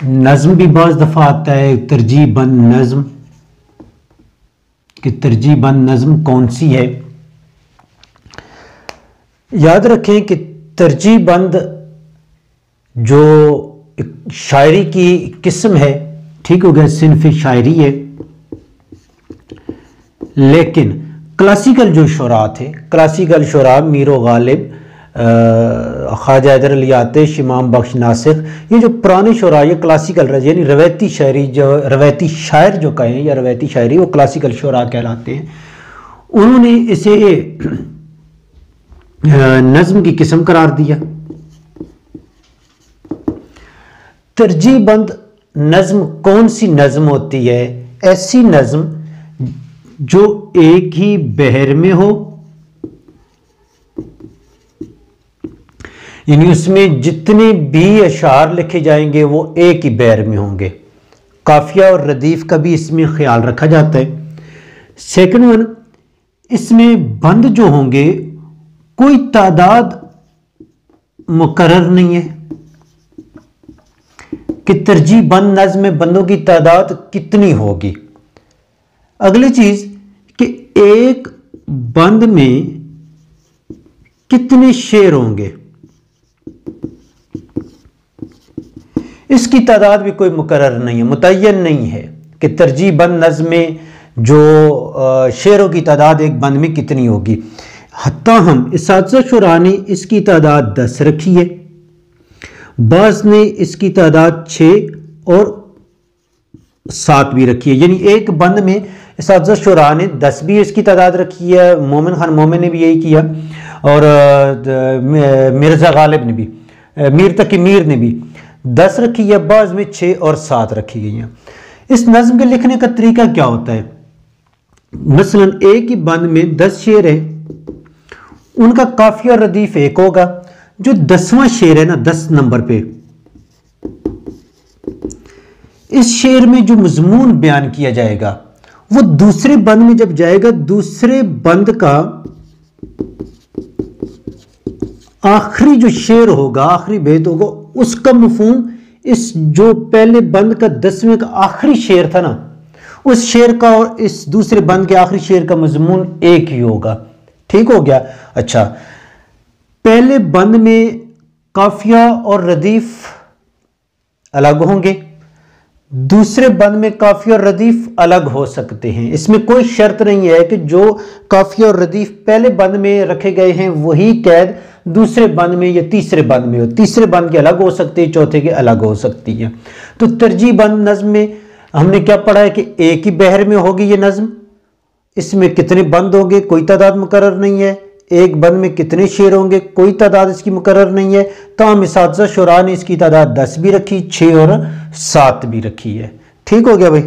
نظم بھی بعض دفعہ آتا ہے ترجیح بند نظم، کہ ترجیح بند نظم کون سی ہے؟ یاد رکھیں کہ ترجیح بند جو شاعری کی قسم ہے، ٹھیک ہو گیا، صنف شاعری ہے، لیکن کلاسیکل جو شعراء تھے، کلاسیکل شعراء میر و غالب، خواجہ حیدر علی آتش، امام بخش ناسخ، یہ جو پرانے شعراء، یہ کلاسیکل یعنی روایتی شاعری، جو روایتی شاعر جو کہیں یا روایتی شاعری، وہ کلاسیکل شعراء کہلاتے ہیں. انہوں نے اسے نظم کی قسم قرار دیا. ترجیح بند نظم کون سی نظم ہوتی ہے؟ ایسی نظم جو ایک ہی بحر میں ہو، یعنی اس میں جتنے بھی اشعار لکھے جائیں گے وہ ایک ہی بحر میں ہوں گے. قافیہ اور ردیف کا بھی اس میں خیال رکھا جاتا ہے. سیکنڈ ون، اس میں بند جو ہوں گے کوئی تعداد مقرر نہیں ہے کہ ترجیح بند نظم میں بندوں کی تعداد کتنی ہوگی. اگلی چیز کہ ایک بند میں کتنے شعر ہوں گے، اس کی تعداد بھی کوئی مقرر نہیں ہے، متعین نہیں ہے کہ ترجیح بند نظم میں جو شعروں کی تعداد ایک بند میں کتنی ہوگی. حتیٰ ہم اساتذہ شعراء نے اس کی تعداد 10 رکھی ہے، بعض نے اس کی تعداد 6 اور 7 بھی رکھی ہے. یعنی ایک بند میں اساتذہ شعراء نے 10 بھی اس کی تعداد رکھی ہے، مومن خان مومن نے بھی یہی کیا، اور مرزا غالب نے بھی، میر تقی میر نے بھی 10 رکھی ہے، بعض میں 6 اور 7 رکھی گئی ہیں. اس نظم کے لکھنے کا طریقہ کیا ہوتا ہے؟ مثلا ایک ہی بند میں 10 شعر ہیں، ان کا قافیہ ردیف ایک ہوگا. جو 10واں شعر ہے نا، 10 نمبر پہ، اس شعر میں جو مضمون بیان کیا جائے گا وہ دوسرے بند میں جب جائے گا، دوسرے بند کا آخری جو شعر ہوگا، آخری بیت ہوگا، اس کا مفہوم اس جو پہلے بند کا 10ویں کا آخری شعر تھا نا، اس شعر کا اور اس دوسرے بند کے آخری شعر کا مضمون ایک ہی ہوگا. ٹھیک ہو گیا؟ اچھا، پہلے بند میں قافیہ اور ردیف الگ ہوں گے، دوسرے بند میں قافیہ اور ردیف الگ ہو سکتے ہیں. اس میں کوئی شرط نہیں ہے کہ جو قافیہ اور ردیف پہلے بند میں رکھے گئے ہیں وہی قید دوسرے بند میں یا تیسرے بند میں ہو. تیسرے بند کے الگ ہو سکتے ہیں، چوتھے کے الگ ہو سکتی ہیں. تو ترجیح بند نظم میں ہم نے کیا پڑھا ہے کہ ایک ہی بحر میں ہوگی یہ نظم. اس میں کتنے بند ہوں گے کوئی تعداد مقرر نہیں ہے. ایک بند میں کتنے شعر ہوں گے کوئی تعداد اس کی مقرر نہیں ہے. تاہم اساتذہ شعراء نے اس کی تعداد 10 بھی رکھی، 6 اور 7 بھی رکھی ہے. ٹھیک ہو گیا بھائی؟